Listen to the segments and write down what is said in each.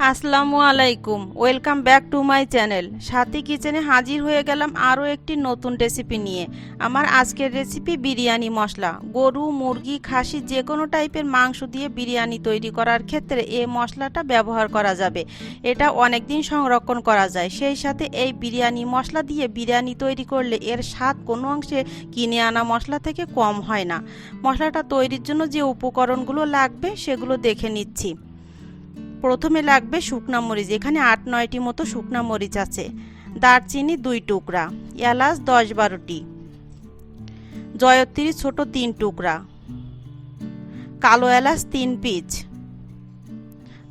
আসসালামু আলাইকুম, welcome back to my channel. সাথী কিচেনে হাজির হয়ে গেলাম আরও একটি নতুন রেসিপি নিয়ে। আমার আজকের রেসিপি বিরিয়ানি মশলা। গরু, মুরগি, খাসি যে কোনো টাইপের মাংস দিয়ে বিরিয়ানি তৈরি করার ক্ষেত্রে এই মশলাটা ব্যবহার করা যাবে। এটা অনেক দিন সংরক্ষণ করা যায়। সেই সাথে এই বিরিয়ানি মশলা দিয়ে বিরিয়ানি তৈরি করলে এর স্বাদ কোনো অংশে কিনে আনা মশলা থেকে কম হয় না। মশলাটা তৈরির জন্য যে উপকরণগুলো লাগবে সেগুলো দেখে নিচ্ছি। প্রথমে লাগবে শুকনা মরিচ, এখানে ৮-৯টি মতো শুকনা মরিচ আছে। দারচিনি ২ টুকরা, এলাচ ১০-১২টি, জয়ত্রি ছোট ৩ টুকরা, কালো এলাচ ৩ পিস,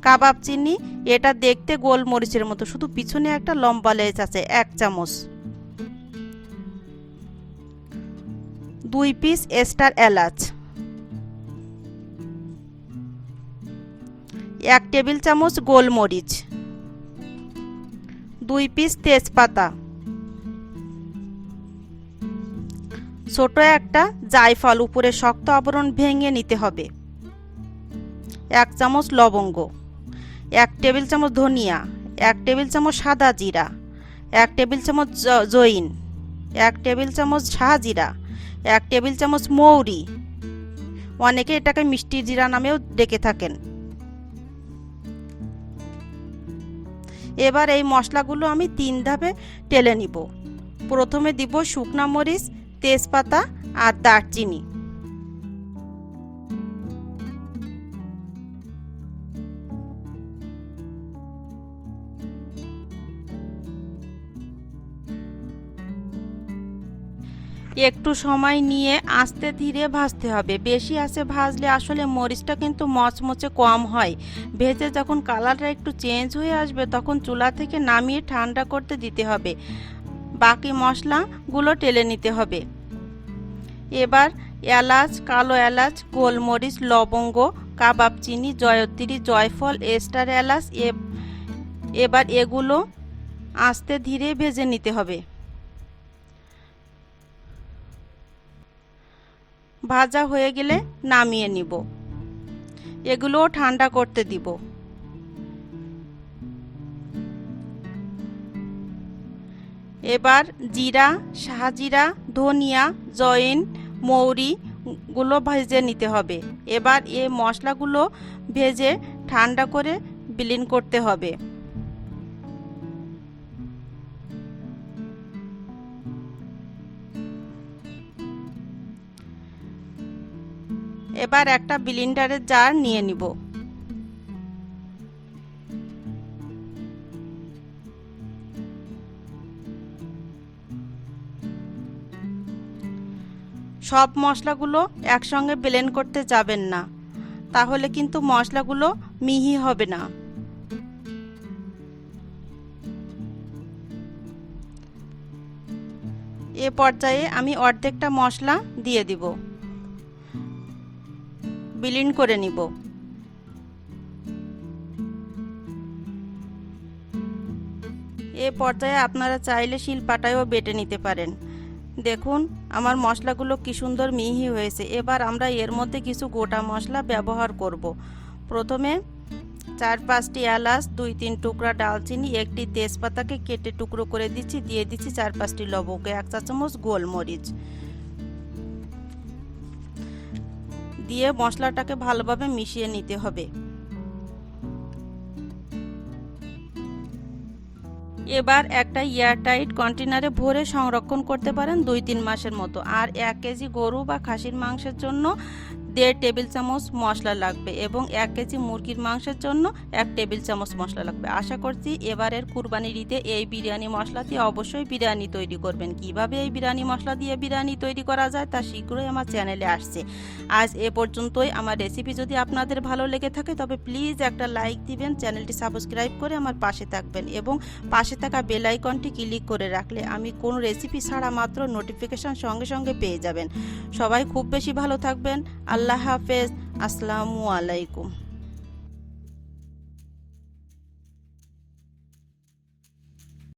কাবাব চিনি, এটা দেখতে গোলমরিচের মতো, শুধু পিছনে একটা লম্বা লেজ আছে, ১ চামচ, ২ পিস স্টার এলাচ, ১ টেবিল চামচ গোলমরিচ, ২ পিস তেজপাতা, ছোট একটা জায়ফল, উপরে শক্ত আবরণ ভেঙে নিতে হবে, ১ চামচ লবঙ্গ, ১ টেবিল চামচ ধনিয়া, ১ টেবিল চামচ সাদা জিরা, ১ টেবিল চামচ জৈন, ১ টেবিল চামচ শাহজিরা, ১ টেবিল চামচ মৌরি, অনেকে এটাকে মিষ্টি জিরা নামেও ডেকে থাকেন। এবার এই মশলাগুলো আমি ৩ ধাপে টেলে নিব। প্রথমে দিব শুকনা মরিচ, তেজপাতা আর দারচিনি। একটু সময় নিয়ে আস্তে ধীরে ভাজতে হবে। বেশি আঁচে ভাজলে আসলে মরিচটা কিন্তু মচমচে কম হয়। ভেজে যখন কালারটা একটু চেঞ্জ হয়ে আসবে তখন চুলা থেকে নামিয়ে ঠান্ডা করতে দিতে হবে। বাকি মশলাগুলো টেলে নিতে হবে। এবার এলাচ, কালো এলাচ, গোলমরিচ, লবঙ্গ, কাবাব চিনি, জয়ত্রি, জয়ফল, স্টার এলাচ, এবার এগুলো আস্তে ধীরে ভেজে নিতে হবে। ভাজা হয়ে গেলে নামিয়ে নিব। এগুলোও ঠান্ডা করতে দিব। এবার জিরা, শাহজিরা, ধনিয়া, জৈন, মৌরি গুলো ভেজে নিতে হবে। এবার এই মশলাগুলো ভেজে ঠান্ডা করে ব্লেন্ড করতে হবে। এবার একটা ব্লেন্ডারের জার নিয়ে নিব। সব মশলাগুলো একসঙ্গে ব্লেন্ড করতে যাবেন না, তাহলে কিন্তু মশলাগুলো মিহি হবে না। এ পর্যায়ে আমি অর্ধেকটা মশলা দিয়ে দিব, ব্লেন্ড করে নিব। এ পর্যায়ে আপনারা চাইলে শিলপাটায়ও বেটে নিতে পারেন। দেখুন আমার মশলাগুলো কি সুন্দর মিহি হয়েছে। এবার আমরা এর মধ্যে কিছু গোটা মশলা ব্যবহার করব। প্রথমে ৪-৫টি এলাচ, ২-৩ টুকরা ডালচিনি, ১টি তেজপাতাকে কেটে টুকরো করে দিচ্ছি, দিয়ে দিচ্ছি ৪-৫টি লবঙ্গ, ১ চা চামচ গোলমরিচ দিয়ে মশলাটাকে ভালোভাবে মিশিয়ে নিতে হবে। এবার একটা এয়ারটাইট কন্টেনারে ভরে সংরক্ষণ করতে পারেন ২-৩ মাসের মতো। আর ১ কেজি গরু বা খাসির মাংসের জন্য ১.৫ টেবিল চামচ মশলা লাগবে এবং ১ কেজি মুরগির মাংসের জন্য ১ টেবিল চামচ মশলা লাগবে। আশা করছি এবারের কুরবানির ঈদে এই বিরিয়ানি মশলা দিয়ে অবশ্যই বিরিয়ানি তৈরি করবেন। কিভাবে এই বিরিয়ানি মশলা দিয়ে বিরিয়ানি তৈরি করা যায় তা শীঘ্রই আমার চ্যানেলে আসছে। আজ এ পর্যন্তই। আমার রেসিপি যদি আপনাদের ভালো লেগে থাকে তবে প্লিজ একটা লাইক দিবেন, চ্যানেলটি সাবস্ক্রাইব করে আমার পাশে থাকবেন এবং পাশে থাকা বেল আইকনটি ক্লিক করে রাখলে আমি কোন রেসিপি ছাড়া মাত্র নোটিফিকেশন সঙ্গে সঙ্গে পেয়ে যাবেন। সবাই খুব বেশি ভালো থাকবেন। আল্লাহ হাফেজ। আসসালামু আলাইকুম।